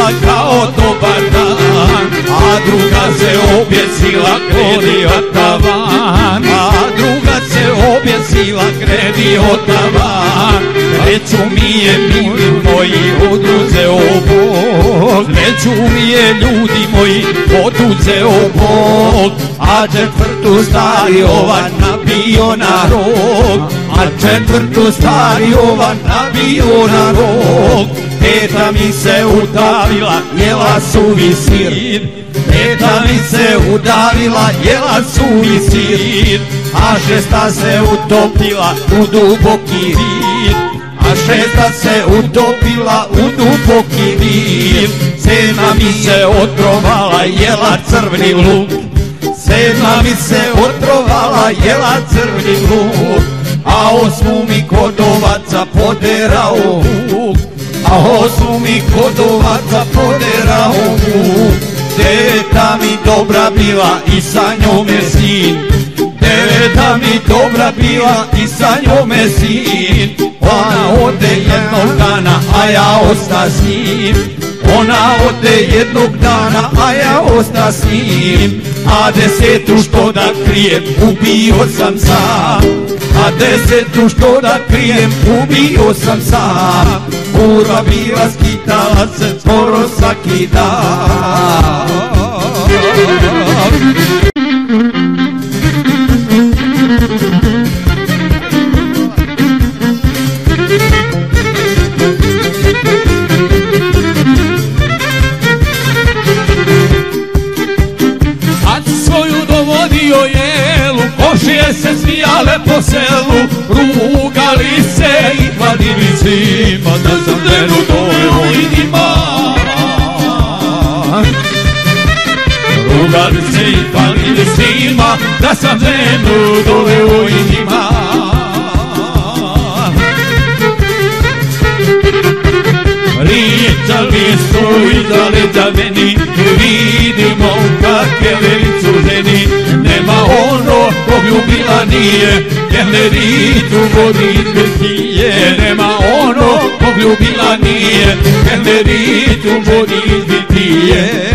bila kao dobar dan, a druga se objesila, kredio tavan. A druga se objesila, kredio tavan. Sreću mi je, mili moji, oduzeo Bog. Sreću mi je, ljudi moji, oduzeo Bog. A četvrtu stari ovan nabio na rog. A četvrtu stari ovan nabio na rog. Peta mi se udavila, jela suvi sir. Peta mi se udavila, jela suvi sir. A šesta se utopila u duboki vid. A šesta se utopila u duboki vid. Sedma mi se otrovala, jela crvni luk. Sedma mi se otrovala, jela crvni luk. A osmu mi kod ovaca poderao vuk. A osmu mi kod ovaca poderao vuk. Deveta mi dobra bila i sa njome sin. Deveta mi dobra bila i sa njome sin. Ona ode jednog dana, a ja osta s njim. Ona ode jednog dana, a ja osta s njim. A desetu što da krijem, ubio sam sam. A desetu što da krijem, ubio sam sam. Kurva bila skitala se skoro svaki dan. Košije se smijale po selu, rugali se i hvalili svima da sam ženu doveo i njima. Rugali se i hvalili svima da sam ženu doveo i njima. Pričali su iza leđa meni, vidimo kakve velicu ženi. Nema ono kog ljubila nije, Kendericu vodi iz birtije. Nema ono kog ljubila nije, Kendericu vodi iz birtije.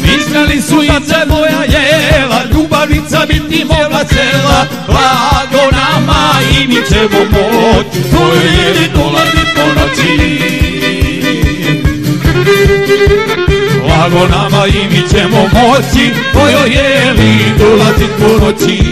Mislili su ice moja jela, ljubavnica biti mogla cela. Blago nama i mi ćemo moć, tvojoj jeli dolazi po noći. Blago nama i mi ćemo moći, tvojoj jeli dolazi po noći.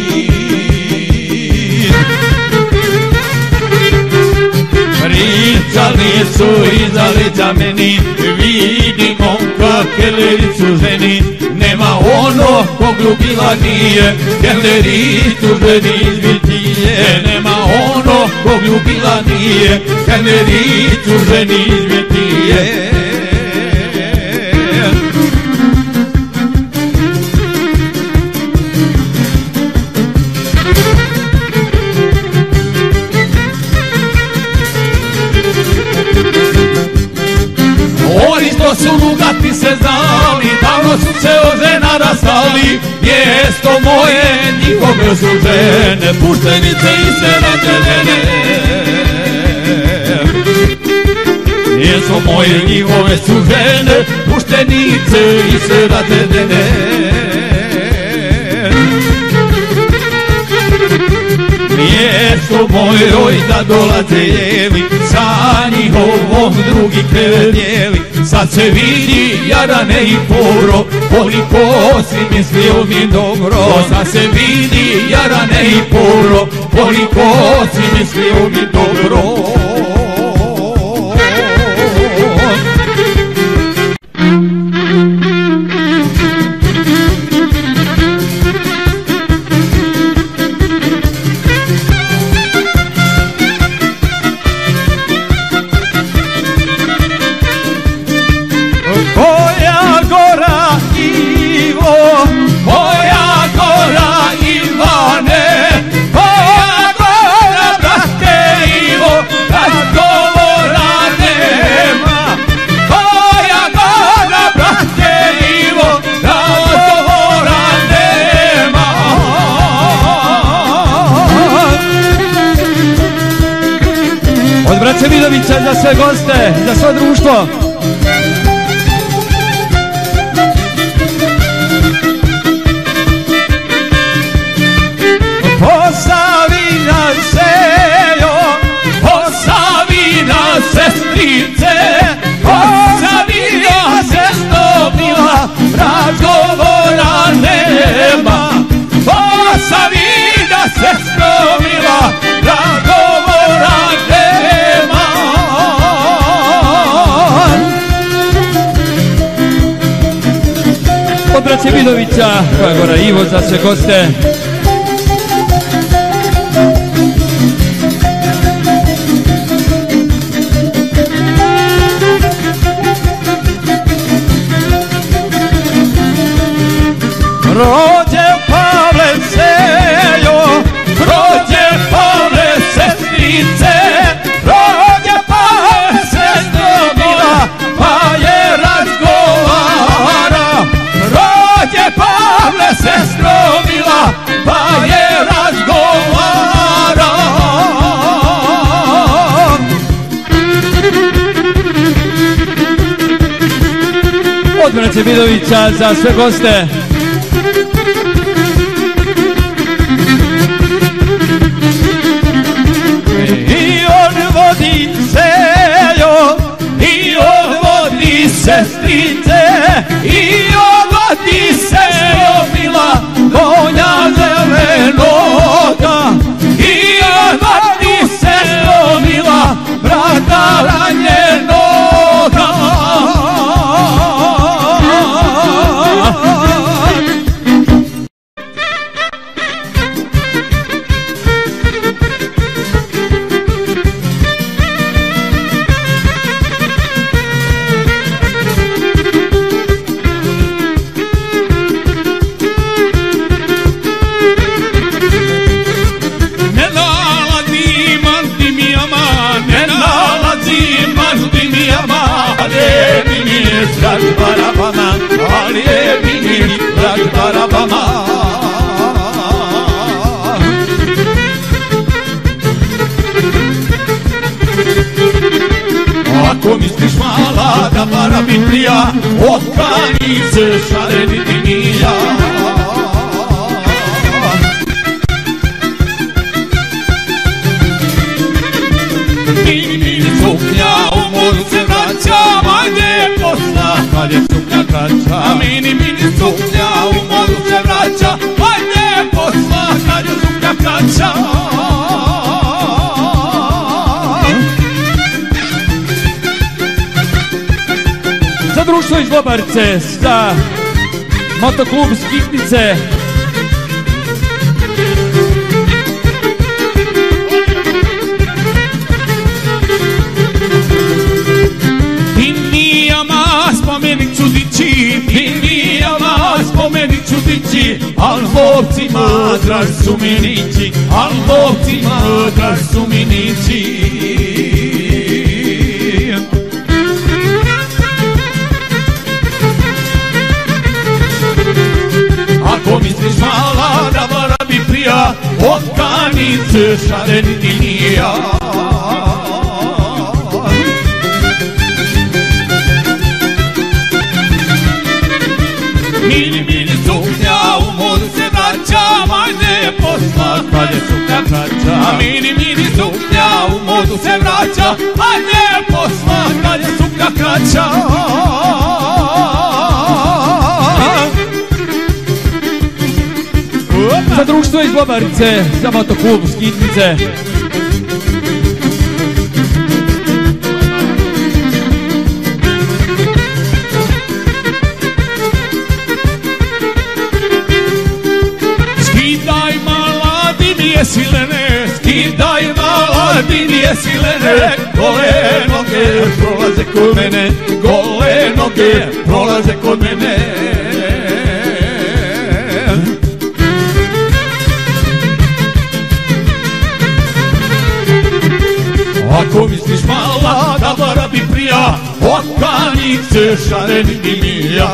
Pričali su iza leđa meni, vidimo kakve levicu ženi. Nema ono kog ljubila nije, Kendericu ženi iz birtije. Nema ono kog ljubila nije, Kendericu ženi iz birtije. Oni što su rugati se znali, davno su se od žena rastali. Mjesto moje, njihove su žene, puštenice i serađene. Mjesto moje, njihove su žene, puštenice i serađene. Mjesto mojoj da dolaze jeli, sa njihovom drugi krevet dijeli. Sad se vidi Jarane i Poro, koliko si mislio mi dobro. Sad se vidi Jarane i Poro, koliko si mislio mi dobro. Let's go! Vidovića za sve goste, za sve društvo. Posavina sejo, Posavina sestrice, Posavina sesto bila, razgovora nema. Posavina sesto bila, razgovora nema. Od braće Vidovića, koja gora Ivo za sve goste. Rođe Pavle sejo, rođe Pavle sestrice, rođe Pavle sestro bila, pa je razgovara. Rođe Pavle sestro bila, pa je razgovara. Od braće Vidovića za sve goste. I on vodi sejo, i on vodi sestrice, i on vodi sejo bila, konja zelenoga. I on vodi sejo bila, brata ranjenoga. Traži barabana, ali je mini, traži barabana. Ako misliš mala da barabi prija, otkani se šareni dinija. Mini suknja u moru se vraća, manje posla kad je suknja kraća. Mini suknja u moru se vraća, manje posla kad je suknja kraća. Za društvo iz Lobarice, za motoklub Skitnice. Spomenicu dići, linijama spomenicu dići, al lovcima draž su minići, al lovcima draž su minići. Ako misliš mala da barabi prija, otkani se šareni dinija. Mini suknja u moru se vraća, manje posla kad je suknja kraća. Mini suknja u moru se vraća, manje posla kad je suknja kraća. Za društvo iz Lobarice, za motoklub Skitnice. Silene, skidaj maladinije silene, gole noge prolaze kod mene, gole noge prolaze kod mene. Ako misliš mala da barabi prija, otkani se šareni dinija.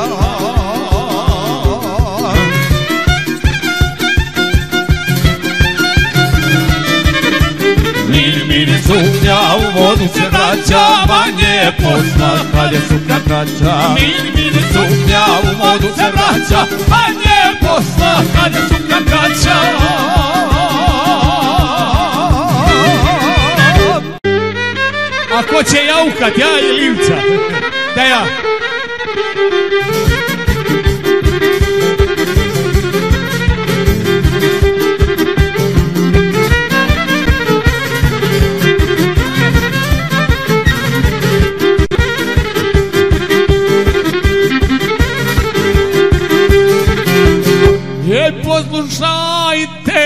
Mini sumnja u vodu se vraća, manje posla kad je suka kraća. Mini sumnja u vodu se vraća, manje posla kad je suka kraća. A ko će jaukat, ja ili Ivca? Da ja. Poslušajte,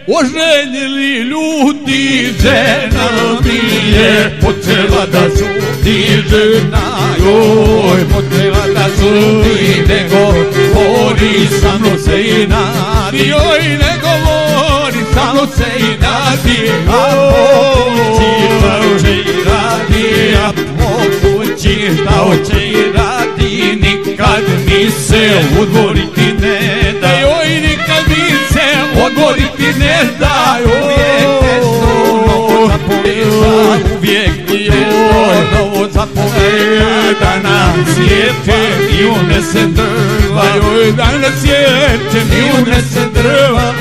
oženjeli ljudi, žena mi je počela da sudi, žena joj počela da sudi, ne govori, sa mnom se i nadi, joj ne govori, sa mnom se i nadi, a pokući šta hoće i radi, a pokući šta hoće i radi, nikad mi se udvoriti ne da, joj nikad mi se odboriti ne da, uvijek nešto novo zapoveda, uvijek nešto novo zapoveda, da nam svijeće i unese drva, joj da nam svijeće i unese drva,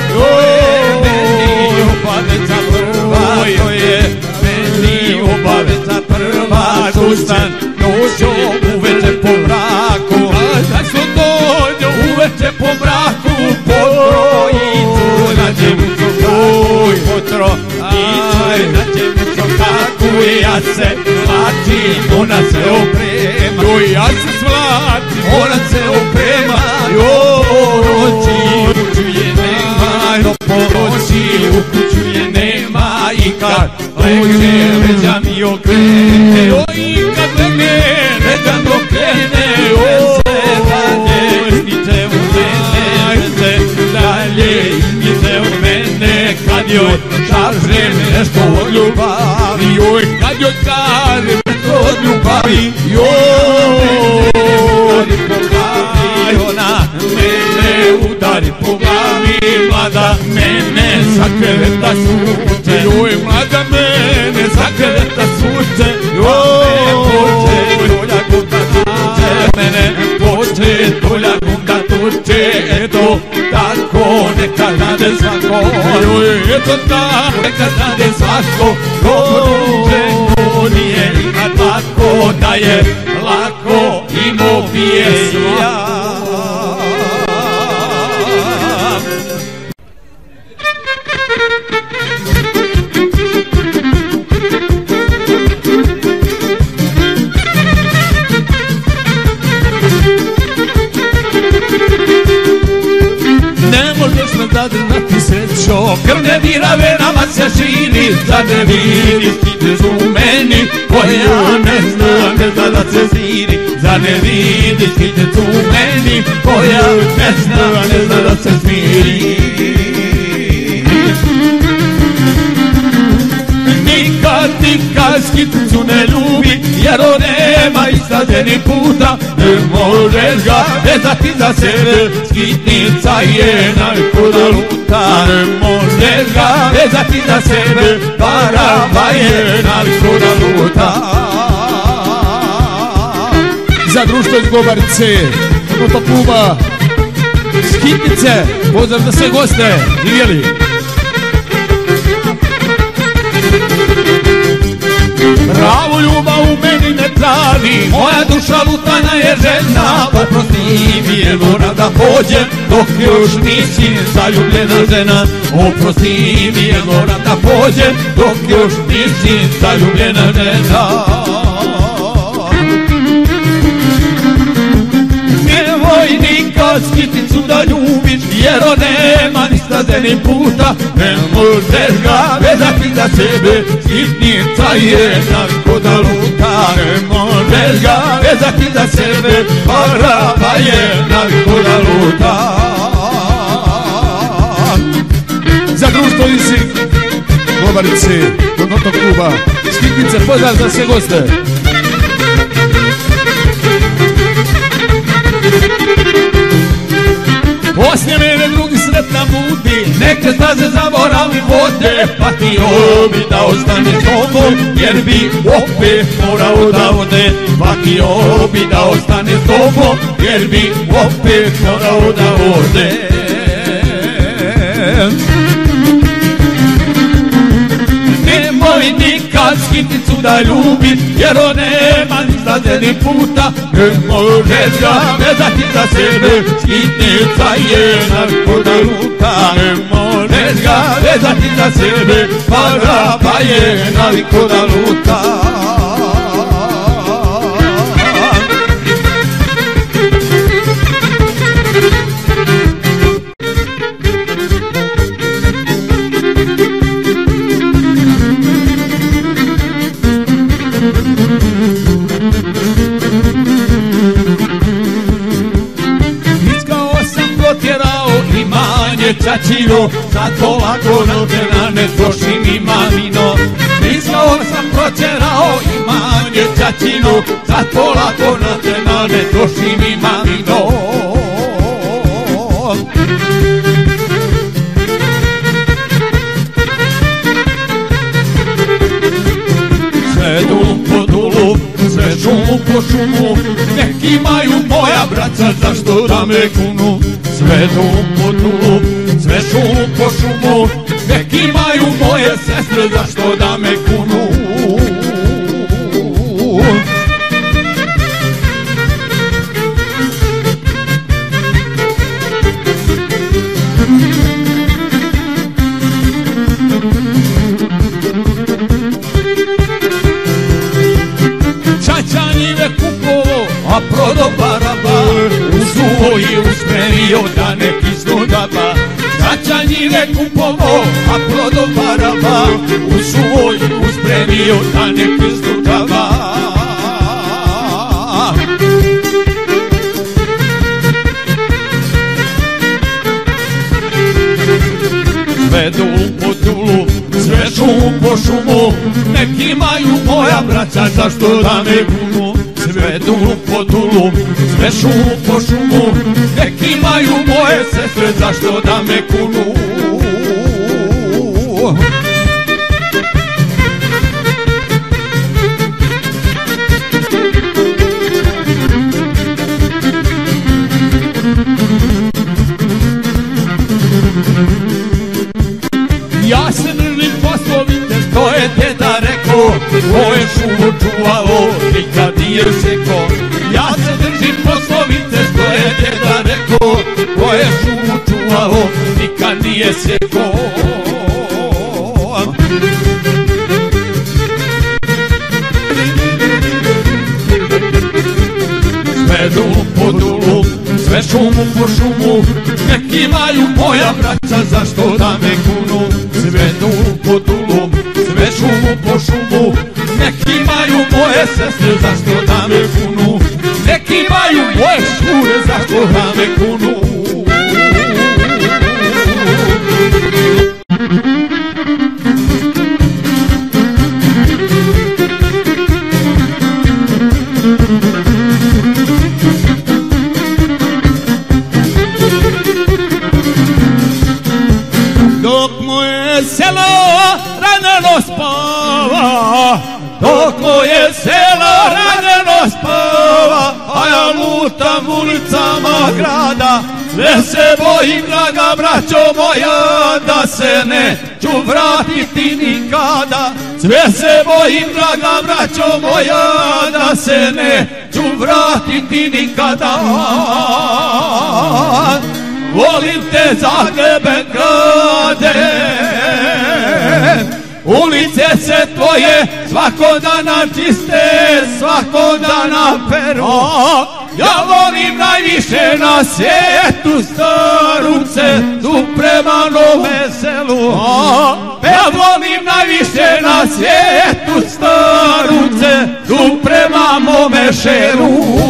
meni obaveza prva, to je meni obaveza prva, sustan noćom uveče po mraku, da su dođu uveče po mraku, po trojicu nađem u sokaku, po trojicu nađem u sokaku, ja se vlačim, ona se oprema, joj ja se svlačim, ona se oprema, joj noći u kuću je nema, no po noći u kuću je nema, i kad legne leđa mi okrene, joj i kad legne leđa mi okrene, joj se dalje izmiče u mene, se dalje izmiče u mene, kad joj kažem nešto od ljubavi, joj kad joj kažem nešto od ljubavi, joj ona mene udari po glavi, mlada mene sakreta suče, joj mlada mene sakreta suče, joj tulja gunda tuče, mene poče tulja gunda tuče, eto tako neka znade svako, joj eto tako neka znade svako, ko tuče ko nije ima tako da je lako imao pjesma. Ne možeš me zadržati srećo, krv ne dira venama se širi, zar ne vidiš ti u meni, koja ne zna da se sviri, zar ne vidiš ti u meni, koja ne zna da se sviri. Nikad skiticu ne ljubi, jer on nema istrađeni puta, ne možeš ga vezati za sebe, skitnica je najkuda luta, ne možeš ga vezati za sebe, parava je najkuda luta. Za društvo iz Gobarice, motokluba Skitnice, pozdrav za sve goste, živjeli. Pravu ljubav u meni ne traži, moja duša lutana je žena, oprosti mi je moram da pođem, dok još nisi zaljubljena žena, oprosti mi je moram da pođem, dok još nisi zaljubljena žena. Nemoj nikad skitnicu da ljubiš, jer on nema ni strazenih puta, ne možeš ga vezati za sebe, skitnica je naviko da luta, ne možeš ga vezati za sebe, parava je naviko da luta. Za društvo iz Gobarice, kod motokluba Skitnice, pozdrav za sve goste. Poslije mene drugi sretna budi, neke da se zaboravi vode, pa ti obi da ostane s tobom, jer bi opet morao da ode, pa ti obi da ostane s tobom, jer bi opet morao da ode. Nemoj nikad skitnicu da ljubit, jer on nema ni zadnji puta, ne možeš ga vezati za sebe, skitnica je narkoda luta, ne možeš ga vezati za sebe, pa je narkoda luta. Čačino, zato lako na tena ne trošim imamino. Mislao sam proćerao imanje čačino, zato lako na tena ne trošim imamino. Sve dulum po dulum, sve šumu po šumu, nek imaju moja braća zašto da me kunu. Sve dulum po dulum, sve šumu po šumu, nek imaju moje sestre zašto da me kunu. Čačanjive kupovo, a prodo baraba, uzuo i usmjerio da ne kisnu daba. Čačanjive kupovo, a prodo baraba, uzuo i usmjerio da ne kisnu daba. Sve dulum po dulum, sve šumu po šumu, nek imaju moja braća zašto da me kunu. Sve dulum po dulum, sve šumu po šumu, nek imaju moje sestre zašto da me kunu. Ja se držim poslovice što je deda rekao, ko je šumu čuvao nikad nije seko. Ja se držim poslovice što je deda rekao, ko je šumu čuvao nikad nije seko. Sve dulum po dulum, sve šumu po šumu, nek imaju moja braća zašto da me kunu. Sve dulum po dulum, sve šumu po šumu, nek imaju moje sestre zašto da me kunu. Nek imaju moje šure zašto da me kunu. Dok moje selo ranjeno spava, dok moje selo ranjeno spava, a ja lutam ulicama grada, sve se bojim, draga braćo moja, da se neću vratiti nikada. Sve se bojim, draga braćo moja, da se neću vratiti nikada. Volim te Zagrebe grade, ulice se tvoje svakog dana čiste, svakog dana peru. Ja volim najviše na svijetu staru cestu prema Nome Selu. Ja volim najviše na svijetu staru cestu prema mome šelu.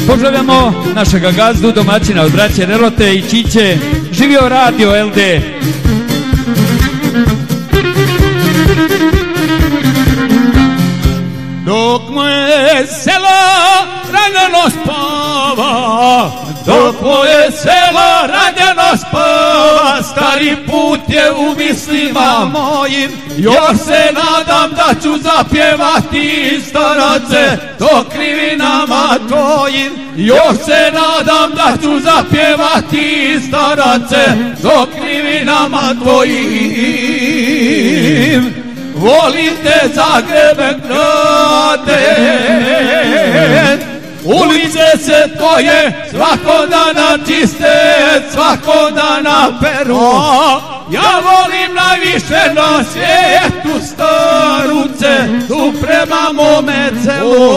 Pozdravljamo našega gazdu, domaćina od braće Relote i Čiće. Živio Radio LD. Dok moje selo ranjeno spava, pava, stari put je u mislima mojim. Još se nadam da ću zapjevati starace do krivinama tvojim. Još se nadam da ću zapjevati starace do krivinama tvojim. Volim te Zagrebe grade, ulice se tvoje svako dana čiste, svako dana peru. Ja volim najviše na svijetu Staruce, tu prema mome celu.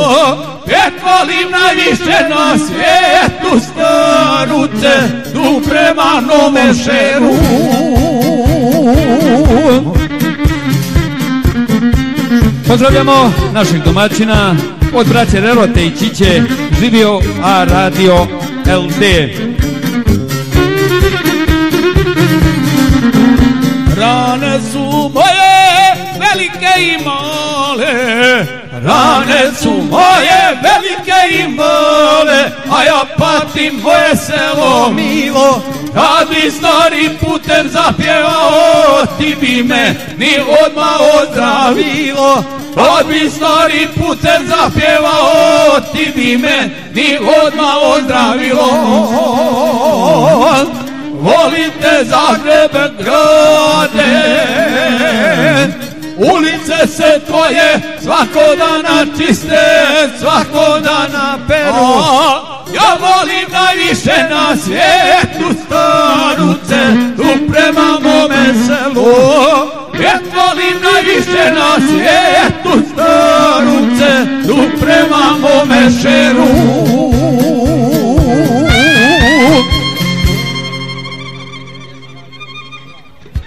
Volim najviše na svijetu Staruce, tu prema mome šeru. Pozdravljamo našeg domaćina od braće Rerote i Čiće, živio A Radio LD. Rane su moje velike i male, rane su moje velike i male, a ja patim moje selo milo. Kad bi stari putem zapjevao, ti bi me ni odmah ozdravilo. Kad bi stari putem zapjevao, ti bi me ni odmah ozdravilo. Volim te Zagrebe grade, ulice se tvoje svako dana čiste, svako dana peru. Ja volim najviše na svijetu Staruce, tu prema mome selu. Ja volim najviše na svijetu Staruce,